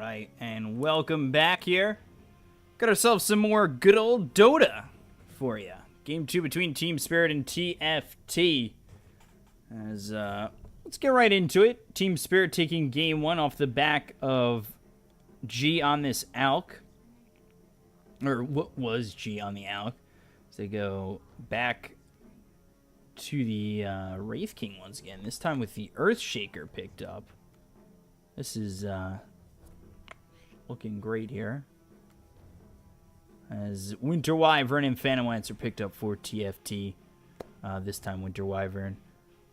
Alright, and welcome back here. Got ourselves some more good old Dota for you. Game 2 between Team Spirit and TFT. Let's get right into it. Team Spirit taking game 1 off the back of G on this Alk. Or what was G on the Alk. So they go back to the Wraith King once again. This time with the Earthshaker picked up. This is looking great here. As Winter Wyvern and Phantom Lancer picked up for TFT. This time Winter Wyvern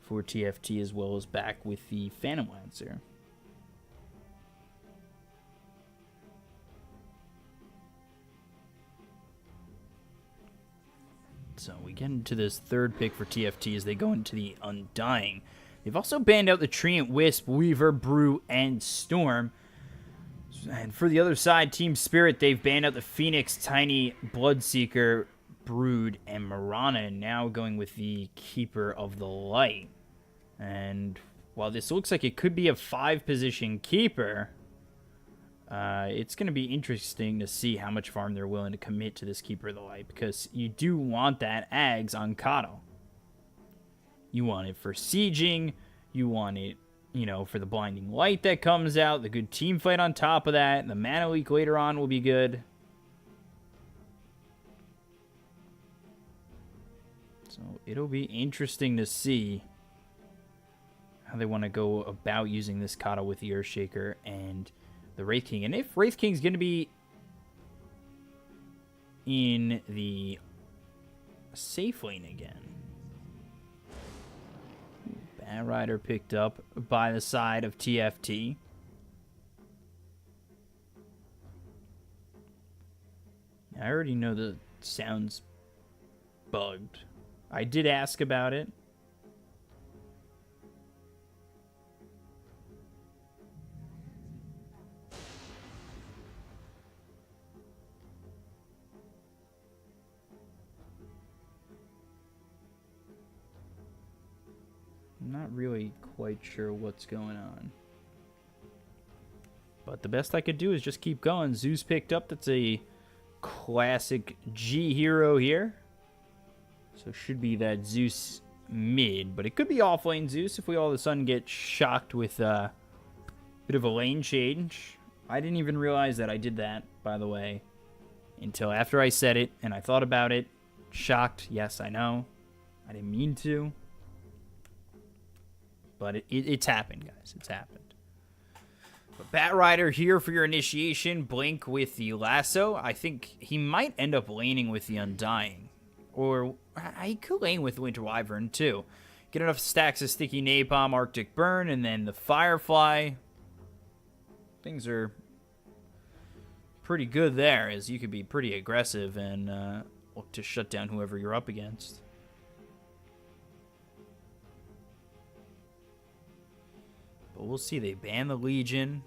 for TFT, as well as back with the Phantom Lancer. So we get into this third pick for TFT as they go into the Undying. They've also banned out the Treant Wisp, Weaver, Brew, and Storm. And for the other side, Team Spirit, they've banned out the Phoenix, Tiny, Bloodseeker, Brood, and Mirana. And now going with the Keeper of the Light. And while this looks like it could be a 5-position Keeper, it's going to be interesting to see how much farm they're willing to commit to this Keeper of the Light. Because you do want that Ags on Kato. You want it for sieging. You want it, you know, for the blinding light that comes out. The good team fight on top of that. The mana leak later on will be good. So it'll be interesting to see how they want to go about using this Kata with the Earthshaker and the Wraith King. And if Wraith King's going to be in the safe lane again. Bad Rider picked up by the side of TFT. I already know the sound's bugged. I did ask about it. I'm not really quite sure what's going on. But the best I could do is just keep going. Zeus picked up. That's a classic G hero here. So should be that Zeus mid. But it could be off-lane Zeus if we all of a sudden get shocked with a bit of a lane change. I didn't even realize that I did that, by the way, until after I said it and I thought about it. Shocked. Yes, I know. I didn't mean to. But it's happened, guys. It's happened. But Bat Rider here for your initiation. Blink with the Lasso. I think he might end up laning with the Undying. Or he could lane with Winter Wyvern, too. Get enough stacks of Sticky Napalm, Arctic Burn, and then the Firefly. Things are pretty good there, as you could be pretty aggressive and look to shut down whoever you're up against. But we'll see. They ban the Legion.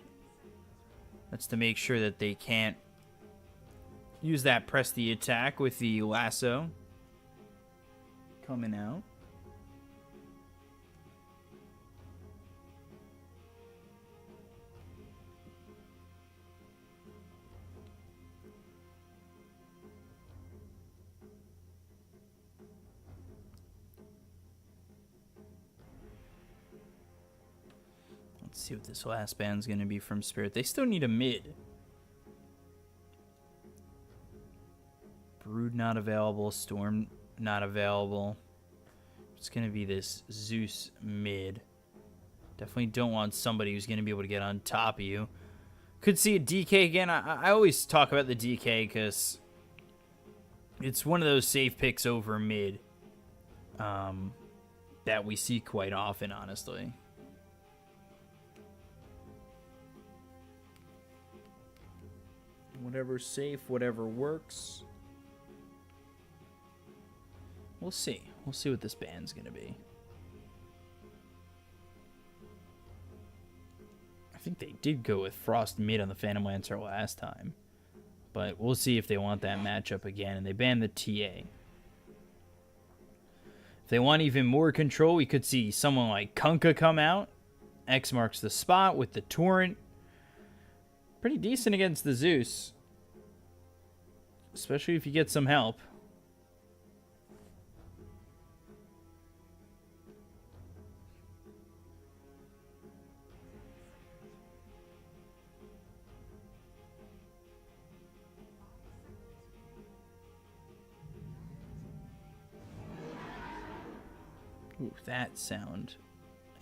That's to make sure that they can't use that press the attack with the Lasso coming out. Let's see what this last band's going to be from Spirit. They still need a mid. Brood not available. Storm not available. It's going to be this Zeus mid. Definitely don't want somebody who's going to be able to get on top of you. Could see a DK again. I always talk about the DK because it's one of those safe picks over mid that we see quite often, honestly. Whatever's safe, whatever works. We'll see. We'll see what this band's going to be. I think they did go with Frost mid on the Phantom Lancer last time. But we'll see if they want that matchup again. And they banned the TA. If they want even more control, we could see someone like Kunkka come out. X marks the spot with the Torrent. pretty decent against the Zeus. Especially if you get some help. Ooh, that sound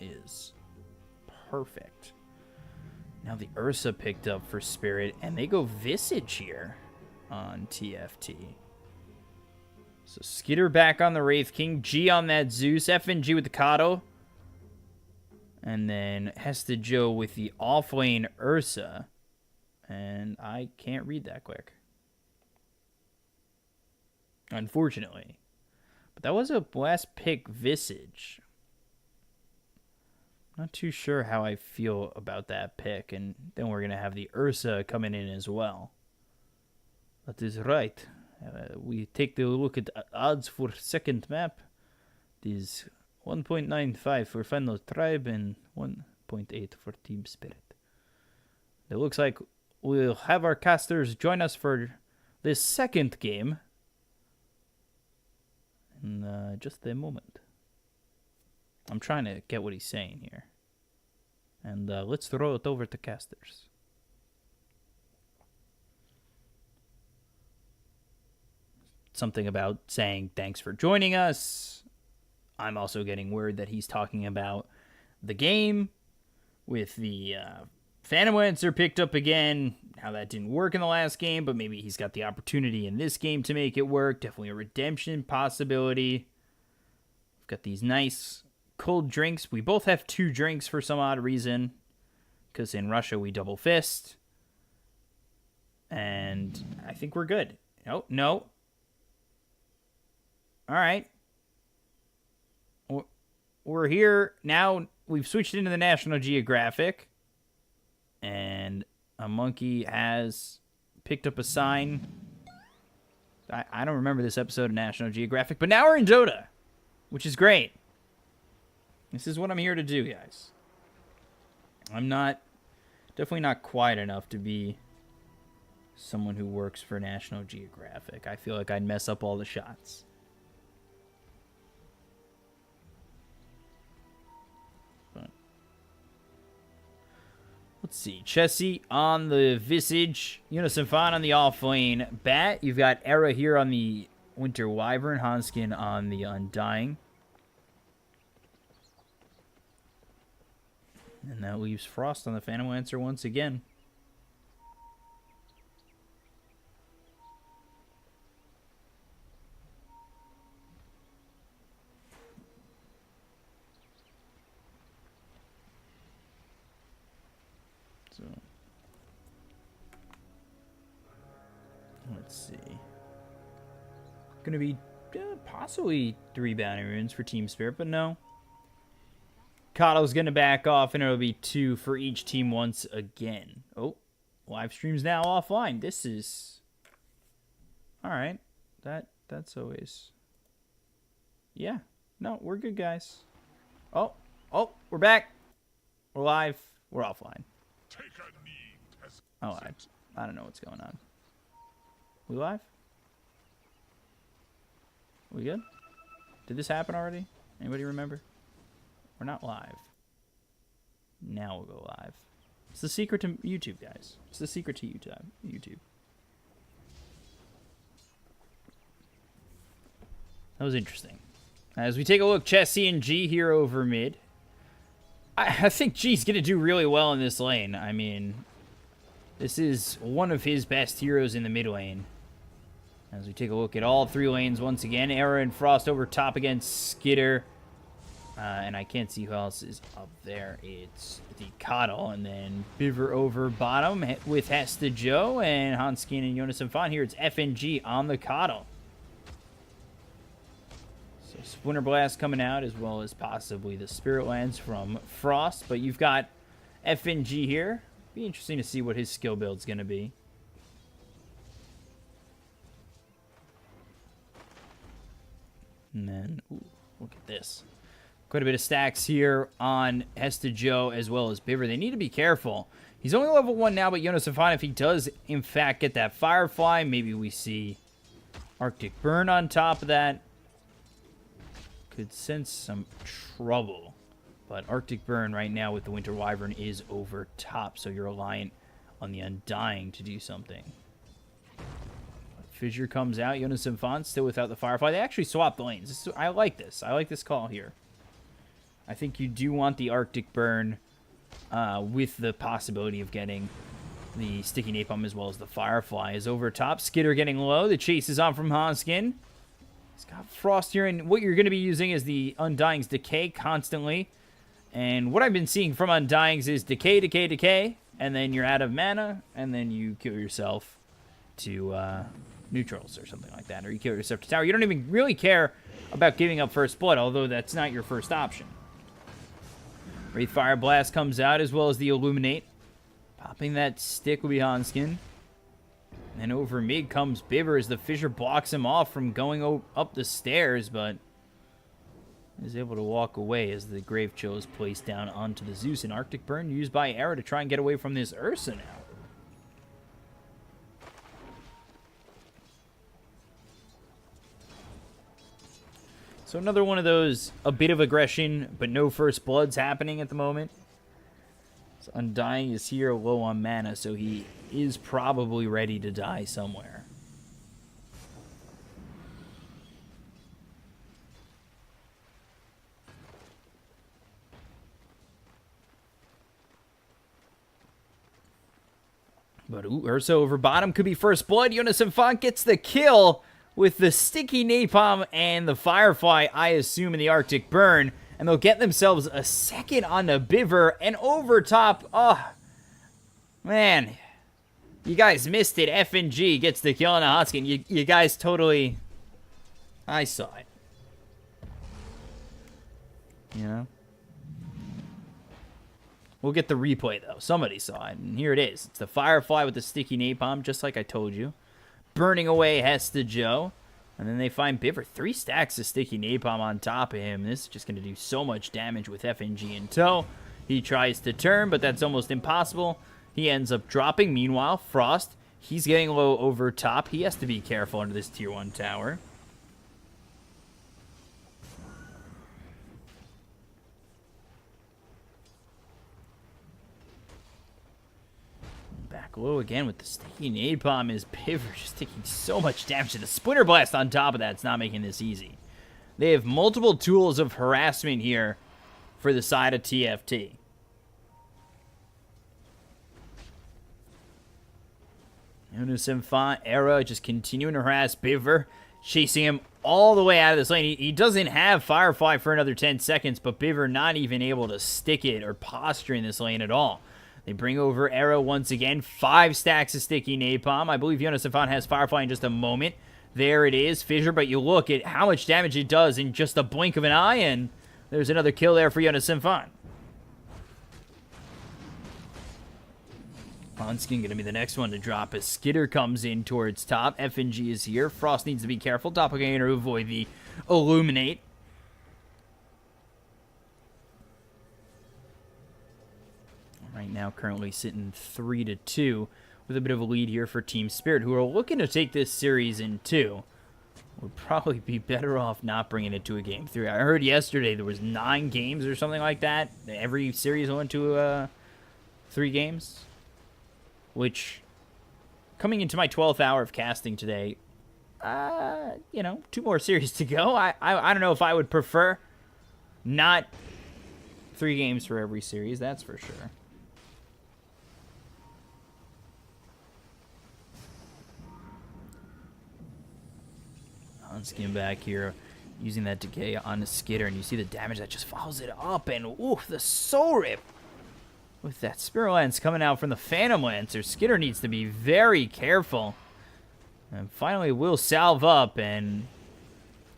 is perfect. Now the Ursa picked up for Spirit, and they go Visage here on TFT. So Skitter back on the Wraith King, G on that Zeus, FNG with the Kato, and then Hesta Joe with the offlane Ursa. And I can't read that quick, unfortunately. But that was a last pick Visage. Not too sure how I feel about that pick. And then we're going to have the Ursa coming in as well. That is right. We take the look at odds for second map. It is 1.95 for Final Tribe and 1.8 for Team Spirit. It looks like we'll have our casters join us for this second game. In just a moment. I'm trying to get what he's saying here. And let's throw it over to casters. Something about saying thanks for joining us. I'm also getting word that he's talking about the game with the Phantom Lancer picked up again. How that didn't work in the last game, but maybe he's got the opportunity in this game to make it work. Definitely a redemption possibility. We've got these nice cold drinks. We both have 2 drinks for some odd reason, because in Russia we double fist. And I think we're good. Oh, no. All right. We're here. Now we've switched into the National Geographic. And a monkey has picked up a sign. I don't remember this episode of National Geographic, but now we're in Dota, which is great. This is what I'm here to do, guys. I'm definitely not quiet enough to be someone who works for National Geographic. I feel like I'd mess up all the shots. Let's see. Chessie on the Visage. Unisymphon on the offlane. Bat. You've got Era here on the Winter Wyvern. Hanskin on the Undying. And that leaves Frost on the Phantom Lancer once again. So, let's see. Going to be possibly 3 bounty runes for Team Spirit, but no. Kato's going to back off, and it'll be 2 for each team once again. Oh, live stream's now offline. This is... Alright. That's always... Yeah. No, we're good, guys. Oh, we're back. We're live. We're offline. Oh, I don't know what's going on. We live? We good? Did this happen already? Anybody remember? We're not live. Now we'll go live. It's the secret to YouTube, guys. It's the secret to YouTube. That was interesting. As we take a look, Chessie and G here over mid. I think G's going to do really well in this lane. I mean, this is one of his best heroes in the mid lane. As we take a look at all 3 lanes once again. Era and Frost over top against Skitter. And I can't see who else is up there. It's the Coddle, and then Biver over bottom with Hesta Joe and Hanskin and Unisymphon. Here it's FNG on the Coddle. So Splinter Blast coming out, as well as possibly the Spirit Lance from Frost. But you've got FNG here. Be interesting to see what his skill build's going to be. And then, ooh, look at this. Quite a bit of stacks here on Hesta Joe as well as Biver. They need to be careful. He's only level 1 now, but Jonas Infant, if he does, in fact, get that Firefly, maybe we see Arctic Burn on top of that. Could sense some trouble. But Arctic Burn right now with the Winter Wyvern is over top, so you're reliant on the Undying to do something. Fissure comes out. Jonas Infant still without the Firefly. They actually swapped the lanes. I like this. I like this call here. I think you do want the Arctic Burn with the possibility of getting the Sticky Napalm as well as the Firefly is over top. Skitter getting low. The chase is on from Hanskin. He's got Frost here, and what you're going to be using is the Undying's Decay constantly. And what I've been seeing from Undyings is Decay, Decay, Decay, and then you're out of mana, and then you kill yourself to neutrals or something like that, or you kill yourself to tower. You don't even really care about giving up first blood, although that's not your first option. Wraith Fire Blast comes out as well as the Illuminate. Popping that stick will be Hanskin. And over mid comes Bibber as the Fissure blocks him off from going up the stairs, but is able to walk away as the Grave Chill is placed down onto the Zeus. And Arctic Burn used by Era to try and get away from this Ursa now. So another one of those, a bit of aggression, but no first bloods happening at the moment. So Undying is here low on mana, so he is probably ready to die somewhere. But Ursa over bottom could be first blood. Jonas Infant gets the kill with the Sticky Napalm and the Firefly, I assume, in the Arctic Burn. And they'll get themselves a second on the Biver. And over top, oh, man. You guys missed it. FNG gets the kill on the Hanskin. You guys totally, I saw it. You know? We'll get the replay, though. Somebody saw it, and here it is. It's the Firefly with the Sticky Napalm, just like I told you. Burning away Hesta Joe. And then they find Biver. 3 stacks of Sticky Napalm on top of him. This is just going to do so much damage with FNG in tow. He tries to turn, but that's almost impossible. He ends up dropping. Meanwhile, Frost, he's getting low over top. He has to be careful under this tier 1 tower. Back low again with the Sticky Napalm is Biver just taking so much damage. The Splinter Blast on top of that, it's not making this easy. They have multiple tools of harassment here for the side of TFT. Jonas Infant, Era just continuing to harass Biver, chasing him all the way out of this lane. He doesn't have Firefly for another 10 seconds, but Biver not even able to stick it or posture in this lane at all. They bring over Era once again. 5 stacks of Sticky Napalm. I believe Jonas Infant has Firefly in just a moment. There it is, Fissure, but you look at how much damage it does in just a blink of an eye, and there's another kill there for Jonas Infant. Hanskin going to be the next one to drop as Skitter comes in towards top. FNG is here. Frost needs to be careful. Doppelganger to avoid the Illuminate. Right now, currently sitting 3-2 with a bit of a lead here for Team Spirit, who are looking to take this series in 2. Would probably be better off not bringing it to a game 3. I heard yesterday there was 9 games or something like that. Every series went to 3 games. Which, coming into my 12th hour of casting today, you know, 2 more series to go. I don't know if I would prefer not 3 games for every series, that's for sure. Hanskin back here, using that Decay on the Skitter, and you see the damage that just follows it up, and ooh, the Soul Rip with that Spirit Lance coming out from the Phantom Lancer. Skitter needs to be very careful, and finally will salve up, and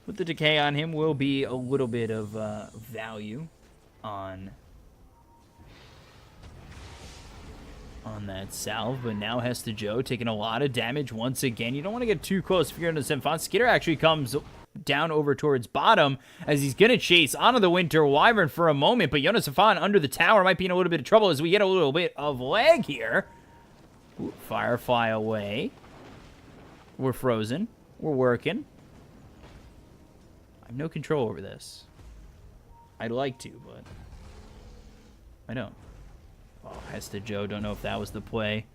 with the Decay on him will be a little bit of value on that salve, but now Hesta Joe taking a lot of damage once again. You don't want to get too close if you're in the Infant. Skitter actually comes down over towards bottom as he's going to chase onto the Winter Wyvern for a moment, but Jonas Safan under the tower might be in a little bit of trouble as we get a little bit of lag here. Ooh, Firefly away. We're frozen. We're working. I have no control over this. I'd like to, but I don't. Oh, Hesta Joe, don't know if that was the play.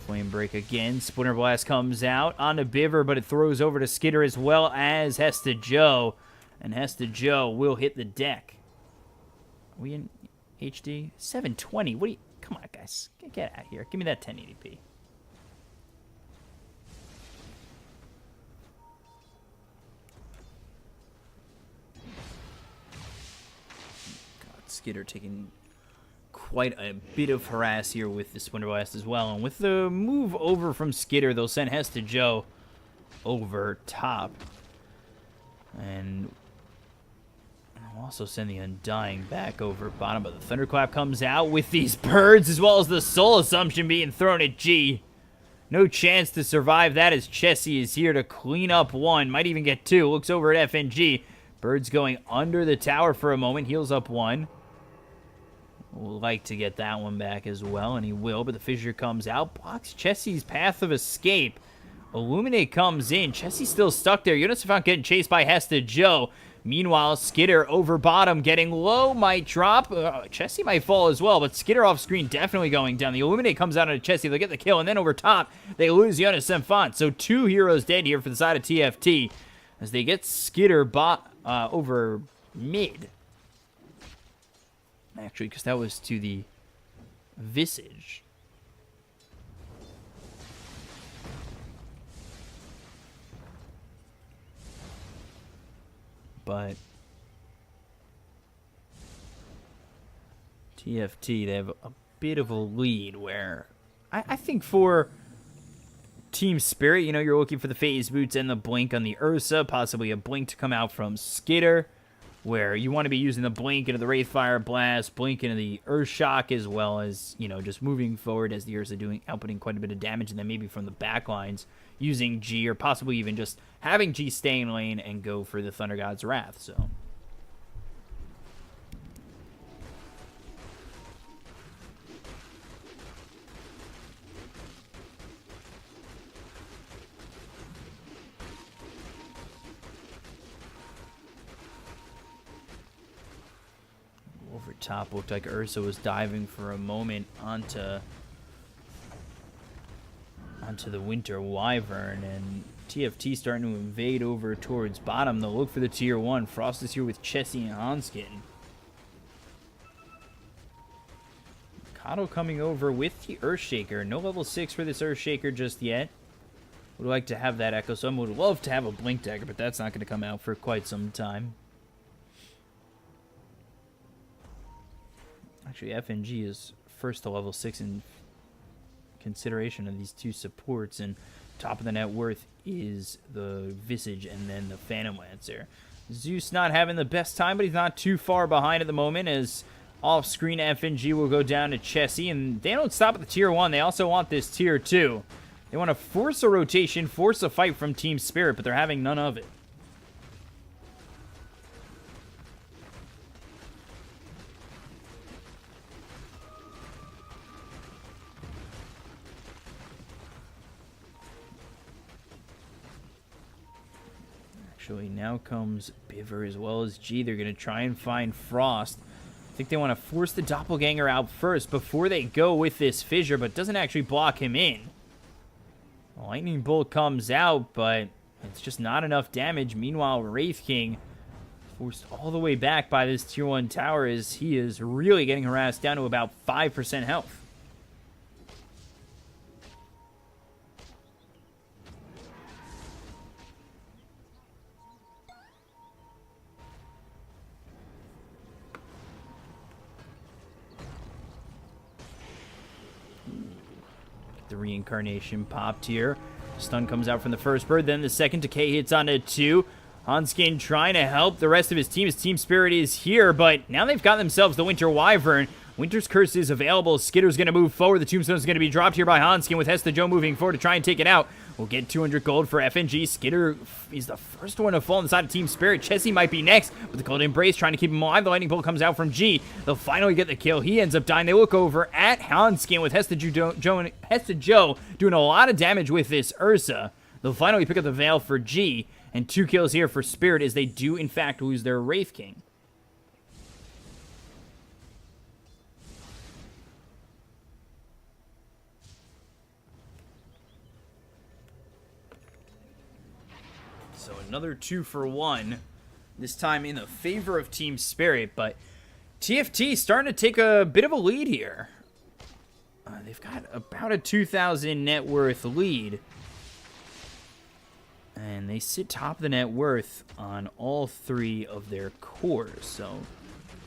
Flame Break again. Splinter Blast comes out onto Biver, but it throws over to Skitter as well as Hesta Joe. And Hesta Joe will hit the deck. Are we in HD? 720. What do you... Come on, guys. Get out of here. Give me that 1080p. Skitter taking quite a bit of harass here with the Splinter Blast as well. And with the move over from Skitter, they'll send Hesta Joe over top. And I'll also send the Undying back over bottom. But the Thunderclap comes out with these birds as well as the Soul Assumption being thrown at G. No chance to survive that as Chessie is here to clean up one. Might even get two. Looks over at FNG. Birds going under the tower for a moment. Heals up one. Would like to get that one back as well, and he will, but the Fissure comes out, blocks Chessie's path of escape. Illuminate comes in. Chessie's still stuck there. Jonas Safan getting chased by Hesta Joe. Meanwhile, Skitter over bottom, getting low, might drop. Chessie might fall as well, but Skitter off screen definitely going down. The Illuminate comes out on Chessie. They get the kill, and then over top, they lose Jonas Safan. So 2 heroes dead here for the side of TFT as they get Skitter over mid. Actually, because that was to the Visage. But TFT, they have a bit of a lead where I think for Team Spirit, you know, you're looking for the Phase Boots and the Blink on the Ursa, possibly a Blink to come out from Skitter, where you want to be using the Blink into the Wraithfire Blast, Blink into the Earthshock, as well as, you know, just moving forward as the Ursa outputting quite a bit of damage, and then maybe from the back lines using G, or possibly even just having G stay in lane and go for the Thunder God's Wrath, so... Over top, looked like Ursa was diving for a moment onto the Winter Wyvern, and TFT starting to invade over towards bottom. They'll look for the tier 1. Frost is here with Chessie and Hanskin. Kato coming over with the Earthshaker. No level 6 for this Earthshaker just yet. Would like to have that Echo. Some would love to have a Blink Dagger, but that's not going to come out for quite some time. Actually, FNG is first to level 6 in consideration of these two supports, and top of the net worth is the Visage and then the Phantom Lancer. Zeus not having the best time, but he's not too far behind at the moment, as off-screen FNG will go down to Chessie, and they don't stop at the tier 1. They also want this tier 2. They want to force a rotation, force a fight from Team Spirit, but they're having none of it. Actually, now comes Biver as well as G. They're going to try and find Frost. I think they want to force the Doppelganger out first before they go with this Fissure, but doesn't actually block him in. Lightning Bolt comes out, but it's just not enough damage. Meanwhile, Wraith King forced all the way back by this tier 1 tower as he is really getting harassed down to about 5% health. The reincarnation popped here. Stun comes out from the first bird, then the second decay hits onto 2. Hanskin trying to help the rest of his team. His Team Spirit is here, but now they've got themselves the Winter Wyvern. Winter's Curse is available. Skitter's going to move forward. The Tombstone's going to be dropped here by Hanskin with Hesta Joe moving forward to try and take it out. We'll get 200 gold for FNG. Skitter is the first one to fall on the side of Team Spirit. Chessie might be next, but the Cold Embrace trying to keep him alive. The Lightning Bolt comes out from G. They'll finally get the kill. He ends up dying. They look over at Hanskin with Hesta Joe doing a lot of damage with this Ursa. They'll finally pick up the Veil for G, and 2 kills here for Spirit as they do, in fact, lose their Wraith King. So another 2 for 1, this time in the favor of Team Spirit, but TFT starting to take a bit of a lead here. They've got about a 2,000 net worth lead, and they sit top of the net worth on all 3 of their cores, so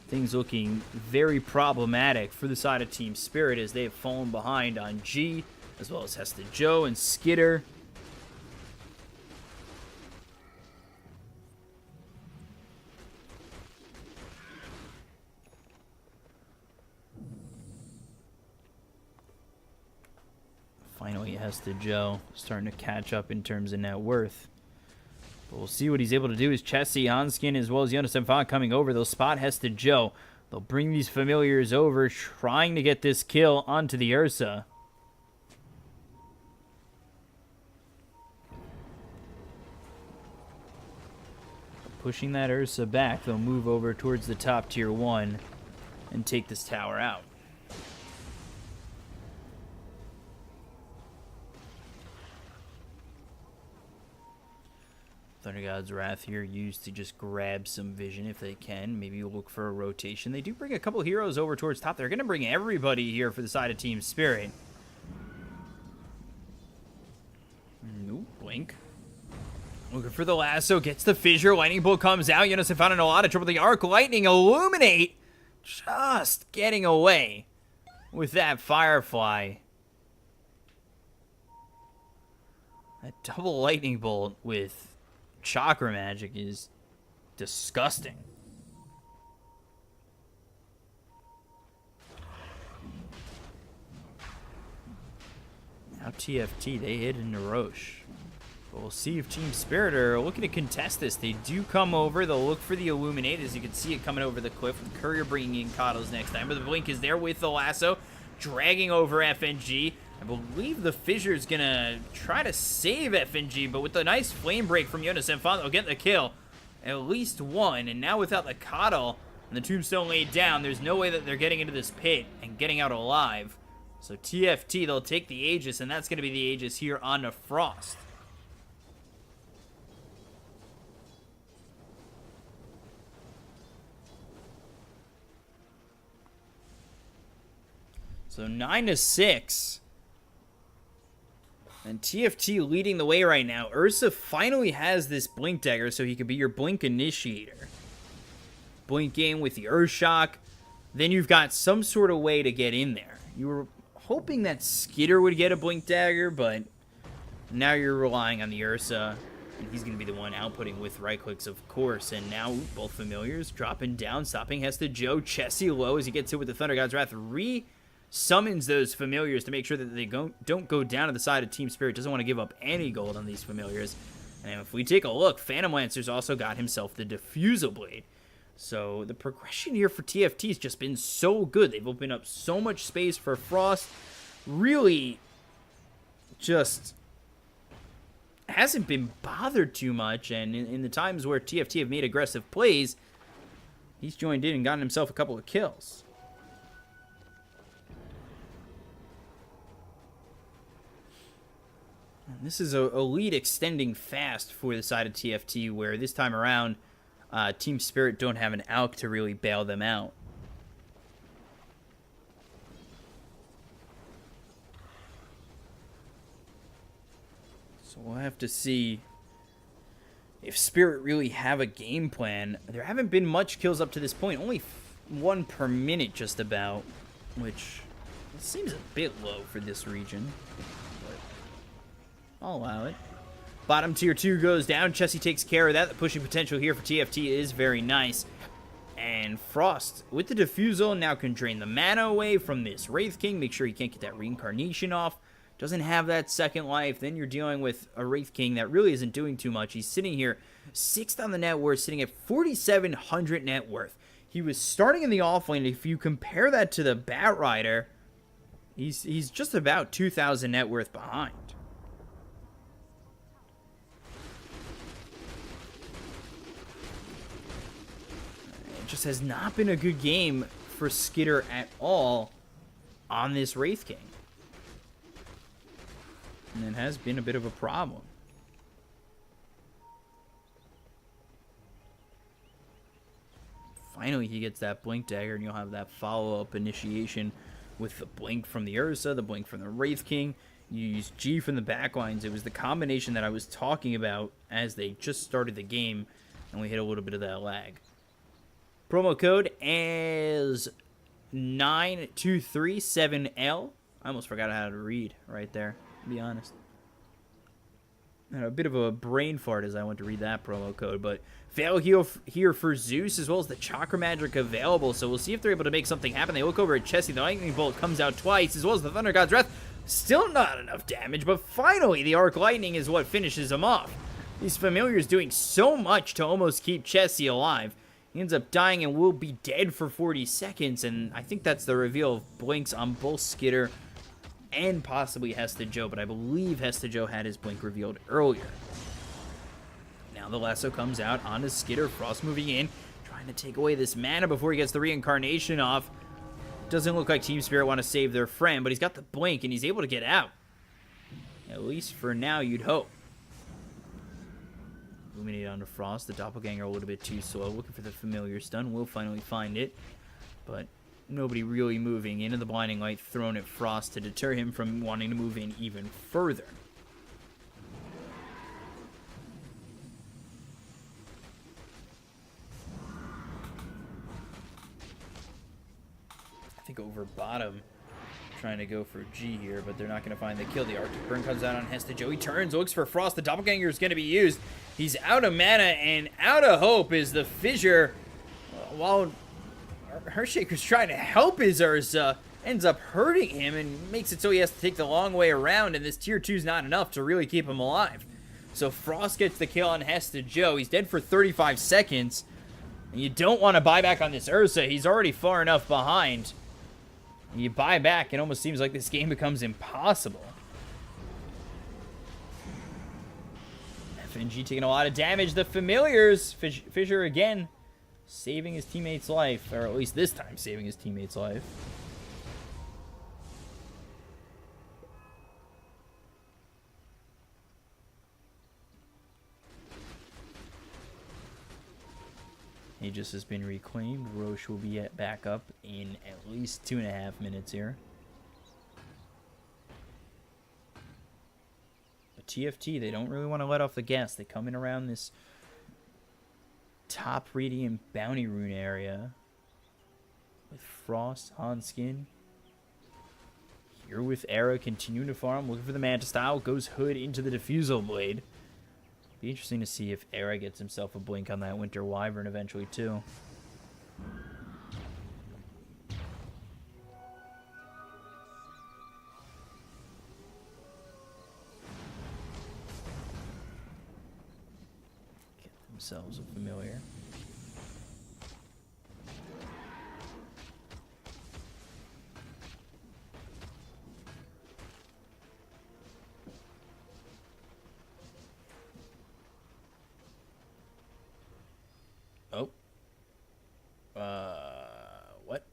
things looking very problematic for the side of Team Spirit as they have fallen behind on G, as well as Hesta Joe and Skitter. Finally, Hesta Joe starting to catch up in terms of net worth. But we'll see what he's able to do. Is Chessie, Hanskin, as well as Jonas Semfon coming over. They'll spot Hesta Joe. They'll bring these familiars over, trying to get this kill onto the Ursa. Pushing that Ursa back, they'll move over towards the top tier 1 and take this tower out. Thunder God's Wrath here used to just grab some vision if they can. Maybe you'll look for a rotation. They do bring a couple heroes over towards top. They're going to bring everybody here for the side of Team Spirit. Nope, blink. Looking for the lasso, gets the fissure. Lightning Bolt comes out. Jonas have found in a lot of trouble. The Arc Lightning Illuminate just getting away with that Firefly. That double Lightning Bolt with Chakra Magic is disgusting. Now TFT, they hit into Roche. But we'll see if Team Spirit are looking to contest this. They do come over. They'll look for the Illuminate, as you can see it coming over the cliff. With Courier bringing in Coddles next time. But the Blink is there with the lasso, dragging over FNG. I believe the Fissure is going to try to save FNG, but with the nice flame break from Jonas Semfon, they'll get the kill. At least one, and now without the Coddle and the Tombstone laid down, there's no way that they're getting into this pit and getting out alive. So TFT, they'll take the Aegis, and that's going to be the Aegis here on the Frost. So 9-6. And TFT leading the way right now. Ursa finally has this Blink Dagger, so he could be your Blink Initiator. Blink in with the Earthshock. Then you've got some sort of way to get in there. You were hoping that Skitter would get a Blink Dagger, but now you're relying on the Ursa. And he's going to be the one outputting with right clicks, of course. And now both familiars dropping down, stopping Hesta Joe. Chessie low as he gets hit with the Thunder God's Wrath. Summons those familiars to make sure that they don't go down to the side of Team Spirit. Doesn't want to give up any gold on these familiars. And if we take a look, Phantom Lancer's also got himself the Diffusal Blade. So the progression here for TFT has just been so good. They've opened up so much space for Frost. Really just hasn't been bothered too much. And in the times where TFT have made aggressive plays, he's joined in and gotten himself a couple of kills. This is a lead extending fast for the side of TFT, where this time around, Team Spirit don't have an ALK to really bail them out. So we'll have to see if Spirit really have a game plan. There haven't been much kills up to this point, only 1 per minute just about, which seems a bit low for this region. I'll allow it. Bottom tier 2 goes down. Chessie takes care of that. The pushing potential here for TFT is very nice. And And Frost, with the Diffusal, now can drain the mana away from this Wraith King. Make sure he can't get that Reincarnation off. Doesn't have that second life. Then you're dealing with a Wraith King that really isn't doing too much. He's sitting here 6th on the net worth, sitting at 4,700 net worth. He was starting in the offlane. If you compare that to the Bat Rider, he's just about 2,000 net worth behind. It just has not been a good game for Skitter at all on this Wraith King. And it has been a bit of a problem. Finally, he gets that Blink Dagger, and you'll have that follow-up initiation with the Blink from the Ursa, the Blink from the Wraith King. You use G from the backlines. It was the combination that I was talking about as they just started the game, and we hit a little bit of that lag. Promo code is 9237L. I almost forgot how to read right there, to be honest. And a bit of a brain fart as I went to read that promo code, but Veil here for Zeus, as well as the Chakra Magic available, so we'll see if they're able to make something happen. They look over at Chessie, the Lightning Bolt comes out twice, as well as the Thunder God's Wrath. Still not enough damage, but finally the Arc Lightning is what finishes him off. These Familiars doing so much to almost keep Chessie alive. He ends up dying and will be dead for 40 seconds, and I think that's the reveal of Blinks on both Skitter and possibly Hesta Joe, but I believe Hesta Joe had his Blink revealed earlier. Now the lasso comes out onto Skitter. Frost moving in, trying to take away this mana before he gets the Reincarnation off. Doesn't look like Team Spirit want to save their friend, but he's got the Blink and he's able to get out. At least for now, you'd hope. Illuminate onto Frost. The Doppelganger a little bit too slow. Looking for the Familiar Stun. Will finally find it, but nobody really moving into the Blinding Light thrown at Frost to deter him from wanting to move in even further. I think over bottom, trying to go for G here, but they're not going to find the kill. The Arctic Burn comes out on Hesta Joe. He turns, looks for Frost. The Doppelganger is going to be used. He's out of mana and out of hope as the Fissure, while Earthshaker's trying to help his Ursa, ends up hurting him and makes it so he has to take the long way around, and this tier 2 is not enough to really keep him alive. So Frost gets the kill on Hesta Joe. He's dead for 35 seconds, and you don't want to buy back on this Ursa. He's already far enough behind. And you buy back, it almost seems like this game becomes impossible. FNG taking a lot of damage. The Familiars, Fissure again, saving his teammate's life, or at least this time saving his teammate's life. Aegis has been reclaimed. Roche will be back up in at least 2.5 minutes here. But TFT, they don't really want to let off the gas. They come in around this top Radiant Bounty Rune area with Frost, Hanskin. Here with Era continuing to farm, looking for the Manta Style. Goes Hood into the Diffusal Blade. Be interesting to see if Era gets himself a Blink on that Winter Wyvern eventually too. Get themselves a Familiar. Oh. What?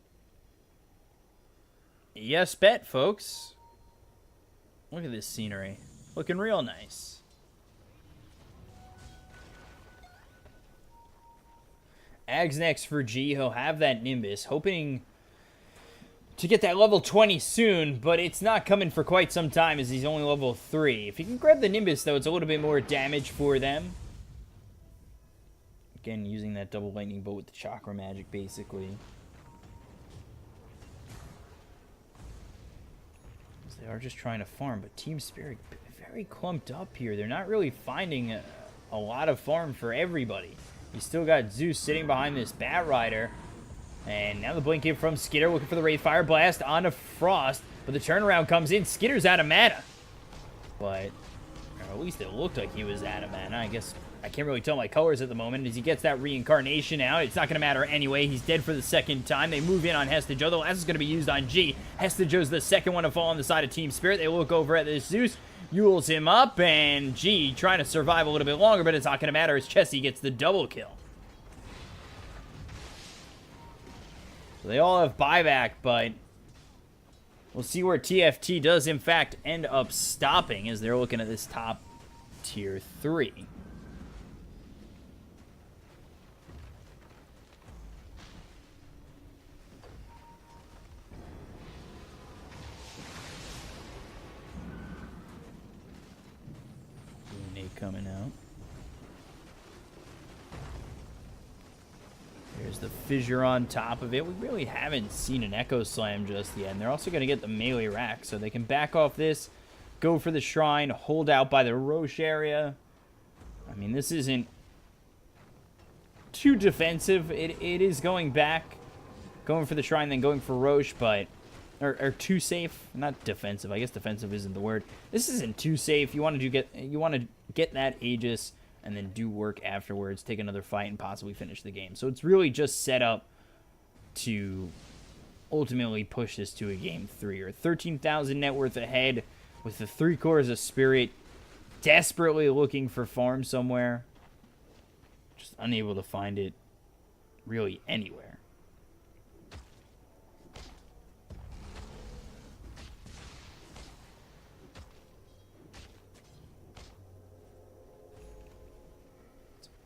Yes, bet, folks. Look at this scenery. Looking real nice. Ag's next for G. He'll have that Nimbus, hoping to get that level 20 soon, but it's not coming for quite some time as he's only level 3. If he can grab the Nimbus, though, it's a little bit more damage for them. Again, using that double lightning bolt with the Chakra Magic, basically. They are just trying to farm, but Team Spirit very clumped up here. They're not really finding a lot of farm for everybody. You still got Zeus sitting behind this Bat Rider. And now the blink in from Skitter, looking for the Wraith Fire Blast onto Frost. But the turnaround comes in. Skitter's out of mana. But, or at least it looked like he was out of mana. I guess I can't really tell my colors at the moment. As he gets that reincarnation out, it's not going to matter anyway. He's dead for the second time. They move in on Hesta Joe. The last is going to be used on G. Hesta Joe's the second one to fall on the side of Team Spirit. They look over at this Zeus. Yules him up, and G trying to survive a little bit longer, but it's not going to matter as Chessie gets the double kill. So they all have buyback, but we'll see where TFT does, in fact, end up stopping as they're looking at this top tier 3. Coming out. There's the fissure on top of it. We really haven't seen an Echo Slam just yet. And they're also going to get the melee rack. So they can back off this, go for the shrine, hold out by the Roche area. I mean, this isn't too defensive. It is going back, going for the shrine, then going for Roche, but or too safe. Not defensive. I guess defensive isn't the word. This isn't too safe. You want to get that Aegis and then do work afterwards, take another fight, and possibly finish the game. So it's really just set up to ultimately push this to a game 3. Or 13,000 net worth ahead with the 3 cores of Spirit, desperately looking for farm somewhere. Just unable to find it really anywhere.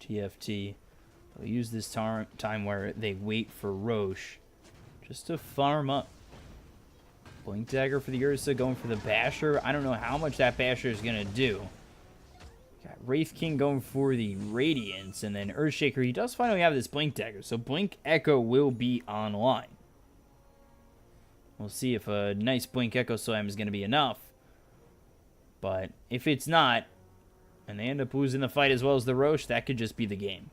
TFT, they'll use this time where they wait for Roche just to farm up. Blink Dagger for the Ursa, going for the Basher. I don't know how much that Basher is going to do. Got Wraith King going for the Radiance, and then Earthshaker, he does finally have this Blink Dagger, so Blink Echo will be online. We'll see if a nice Blink Echo Slam is going to be enough. But if it's not, and they end up losing the fight as well as the Roche, that could just be the game.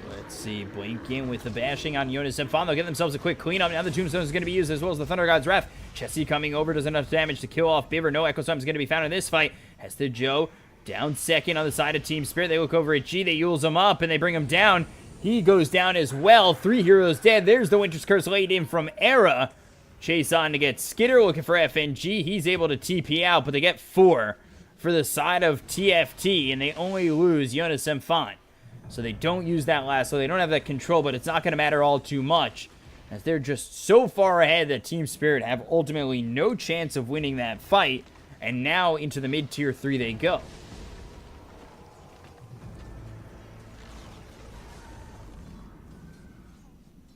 Let's see, Blink in with the bashing on Jonas and Fawn. They'll get themselves a quick cleanup. Now the Tombstone is going to be used as well as the Thunder God's Wrath. Chessie coming over, does enough damage to kill off Biver. No Echo Slam is going to be found in this fight. Hesta Joe down second on the side of Team Spirit. They look over at G. They Yules him up and they bring him down. He goes down as well. 3 heroes dead. There's the Winter's Curse laid in from Era. Chase on to get Skitter looking for FNG. He's able to TP out, but they get 4 for the side of TFT, and they only lose Jonas and Fawn. So they don't use that last, so they don't have that control, but it's not going to matter all too much, as they're just so far ahead that Team Spirit have ultimately no chance of winning that fight, and now into the mid-tier 3 they go.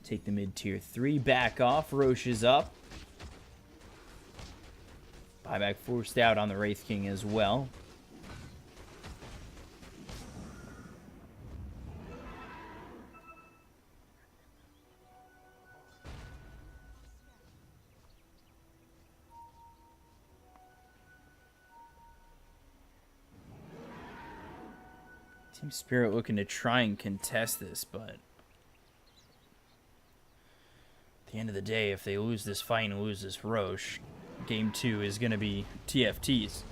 Take the mid-tier 3 back off. Roche is up. Buyback forced out on the Wraith King as well. Team Spirit looking to try and contest this, but at the end of the day, if they lose this fight and lose this Roche, Game 2 is going to be TFT's.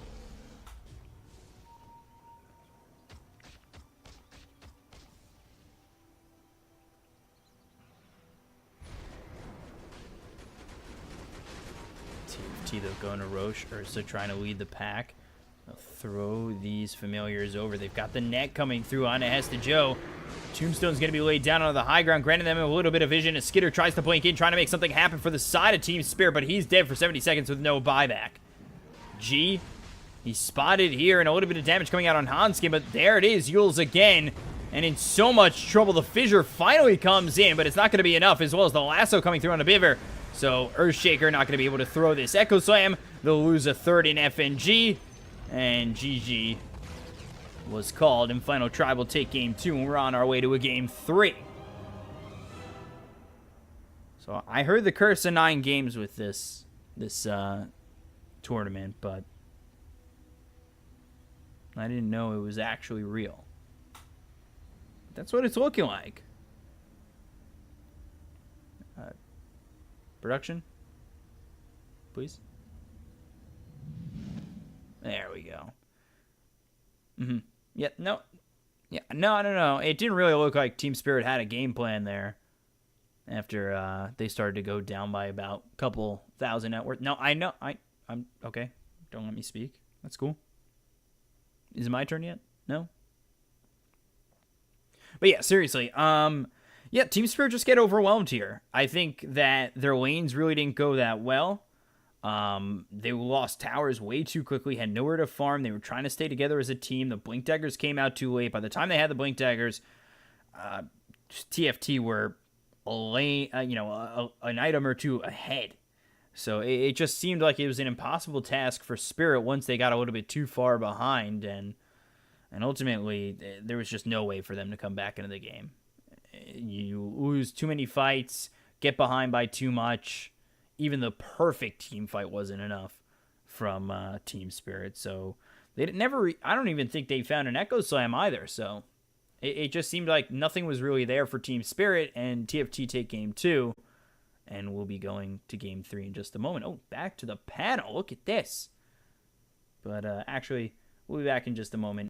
TFT, though, going to Roche, Ursa trying to lead the pack. They'll throw these familiars over. They've got the net coming through on Hesta Joe. Tombstone's going to be laid down on the high ground, granting them a little bit of vision as Skitter tries to blink in, trying to make something happen for the side of Team Spirit, but he's dead for 70 seconds with no buyback. G, he's spotted here, and a little bit of damage coming out on Hanskin, but there it is, Yules again, and in so much trouble. The fissure finally comes in, but it's not going to be enough, as well as the lasso coming through on a Biver. So Earthshaker not going to be able to throw this Echo Slam. They'll lose a third in FNG. And GG was called, and Final Tribe will take Game 2, and we're on our way to a Game 3. So I heard the curse of 9 games with this tournament, but I didn't know it was actually real. That's what it's looking like. Production, please. There we go. Yeah, no. Yeah, no. It didn't really look like Team Spirit had a game plan there after they started to go down by about a couple thousand net worth. No, I know. I'm okay. Don't let me speak. That's cool. Is it my turn yet? No? But yeah, seriously. Yeah, Team Spirit just get overwhelmed here. I think that their lanes really didn't go that well. They lost towers way too quickly, had nowhere to farm. They were trying to stay together as a team. The Blink Daggers came out too late. By the time they had the Blink Daggers, TFT were a lane, an item or two ahead. So it just seemed like it was an impossible task for Spirit once they got a little bit too far behind, and ultimately there was just no way for them to come back into the game. You lose too many fights, get behind by too much. Even the perfect team fight wasn't enough from Team Spirit. So they never. I don't even think they found an Echo Slam either. So it just seemed like nothing was really there for Team Spirit, and TFT take game 2, and we'll be going to game 3 in just a moment. Oh, back to the panel. Look at this. But actually, we'll be back in just a moment.